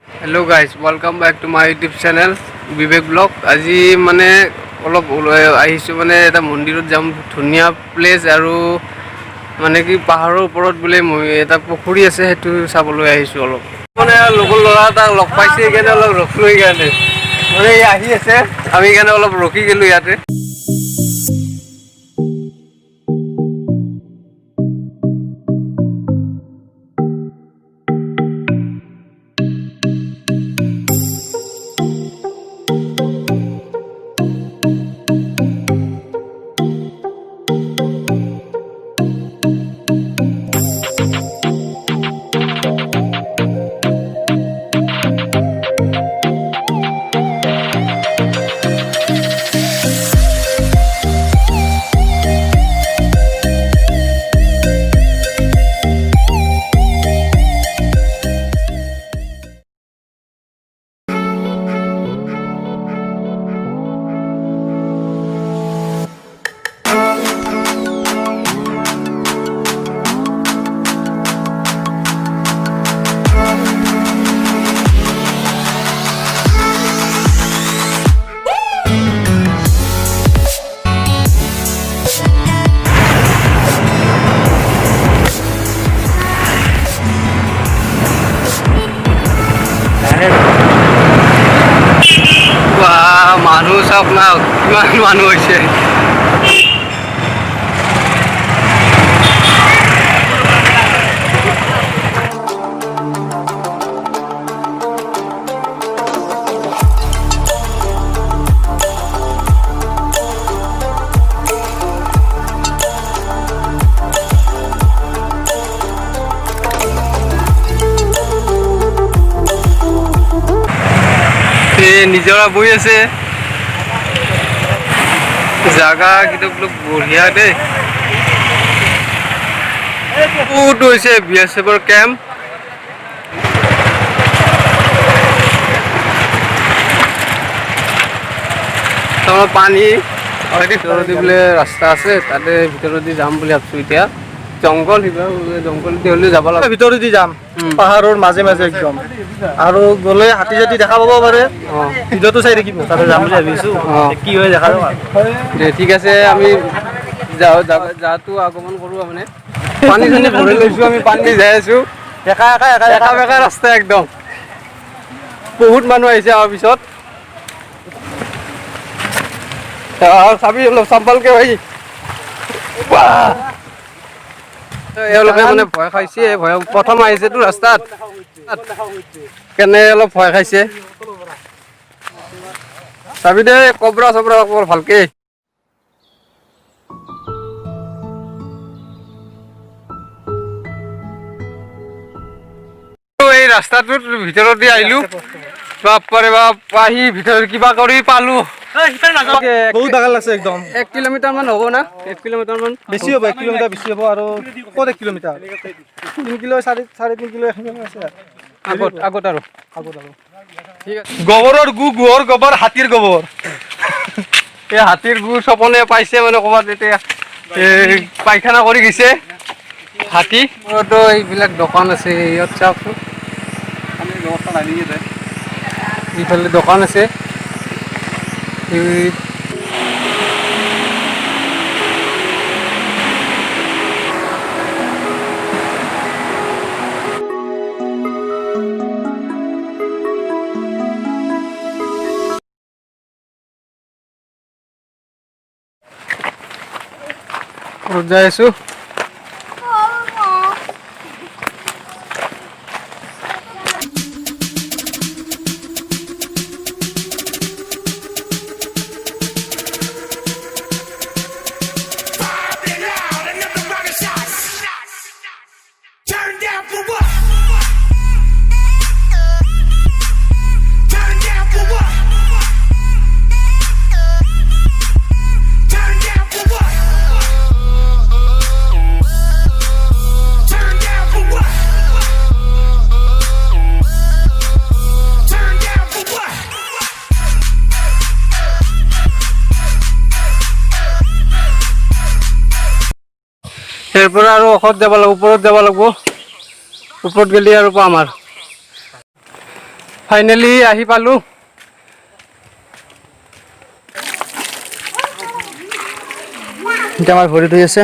Hello guys, welcome back to my YouTube channel Vivek Vlog. আজি মানে অলপ আহিছো মানে এটা মন্দিৰত যাম ধুনীয়া প্লেস আৰু মানে কি পাহাৰৰ ওপৰত বোলে এটা পুখুৰী আছে হেতু চাবলৈ আহিছো অলপ মানে লগৰ ল'ৰা এটা লগ পাইছে কেনে অলপ ৰখলৈ গেলে মানে আহি আছে আমি কেনে অলপ ৰখি গেলো ইয়াতে মানুহ সব না কিমান মানুহ হৈছে নিজৰা বৈ আছে জাগা কিটো বঢ়িয়া দেই বহুত হৈছে বিএসএফৰ কেম্প তোমাৰ পানী ভিতৰদি বোলে ৰাস্তা আছে তাতে ভিতৰদি যাম বুলি ভাবছো এতিয়া জংগল জংগল হলে যাব লাগে ভিতৰদি যাম পাহাৰৰ মাজে মাজে একদম আৰু গলে হাতী জাতি দেখা পাব পাৰে ভিডিওটো চাই দেখিব তাতে যাম বুলি ভাবিছো কি হয় দেখা যাম ঠিক আছে আমি যাওঁতো আগমন কৰো মানে পানী চানী ভৰি লৈছো আমি পানী যাই আছো একা ৰাস্তা একদম বহুত মানুহ আহিছে আমাৰ পিছত চাবি অলপ চাম্পালকে ভাই এওঁলোকে মানে ভয় খাইছে প্ৰথম আহিছেতো ৰাস্তাত কেনে অলপ ভয় খাইছে চাবি দে কবৰা চবৰা ভালকে এই ৰাস্তাটোৰ ভিতৰত দি আহিলো বাপৰে বাপ আহি ভিতৰত কিবা কৰি পালো বহুত ডাঙৰ লাগছে একদম 1 কিলোমিটাৰ মান হ'ব না 1 কিলোমিটাৰ মান বেছি হ'ব 1 কিলোমিটাৰ বেছি হ'ব আৰু ক'ত 1 কিলোমিটাৰ 3 কিলো 3.5 কিলো এখন আছে আগত আৰু ঠিক আছে গোবৰৰ গুৰ গোবৰ হাতীৰ গোবৰ এই হাতীৰ গু সপনে পাইছে মানে ক'বাত এতিয়া পায়খানা কৰি গৈছে হাতী তো এইবিলাক দোকান আছে ইয়াত চাওকচোন আমি ব্যৱস্থা নাই দিয়ে যায় এইফালে দোকান আছে যাই আছো এরপরে আর ওপর যাব লাগব উপরত যাব লাগব উপরত গেলে আর পাম আর ফাইনেলি আহি পালোঁ। এতিয়া আমাৰ ভৰি ধুই আছে।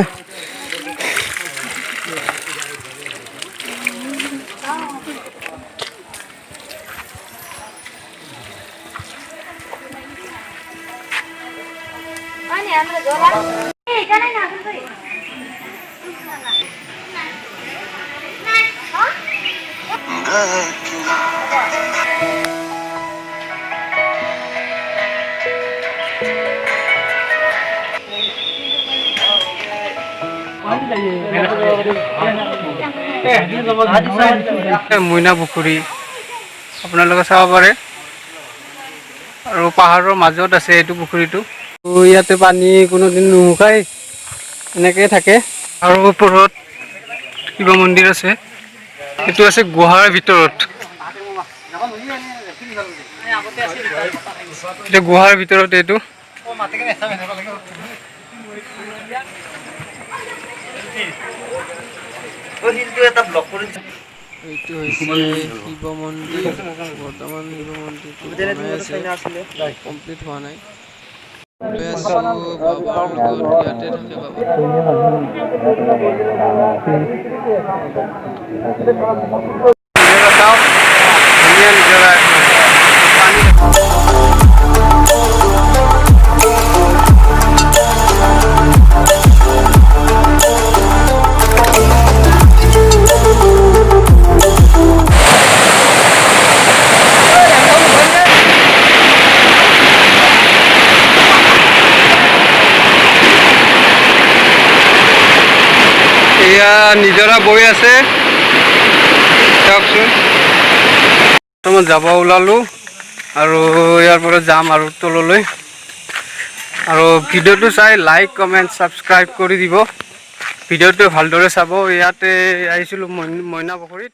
মইনা পুখুৰী আপোনালোকে চাব পাৰে আৰু পাহাৰৰ মাজত আছে এইটো পুখুৰীটো। ইয়াতে পানী কোনোদিন নুশুকাই এনেকৈ থাকে। আৰু ওপৰত শিৱ মন্দিৰ আছে, এইটো আছে গুহাৰ ভিতৰত। এতিয়া গুহাৰ ভিতৰত এইটো এইটো হৈছে শিৱ মন্দিৰ। বৰ্তমান শিৱ মন্দিৰটো বনাই আছে, কমপ্লিট হোৱা নাই। গৈ আছো বাবাৰ লগত, ইয়াতে থাকে বাবা। নিজৰা চাওক, ধুনীয়া নিজৰা একদম। পানী এয়া নিজৰা বৈ আছে, চাওকচোন। মই যাব ওলালোঁ আৰু ইয়াৰ পৰা যাম আৰু তললৈ। আৰু ভিডিঅ'টো চাই লাইক কমেণ্ট ছাবস্ক্ৰাইব কৰি দিব। ভিডিঅ'টো ভালদৰে চাব। ইয়াতে আহিছিলোঁ মইনা পুখুৰীত।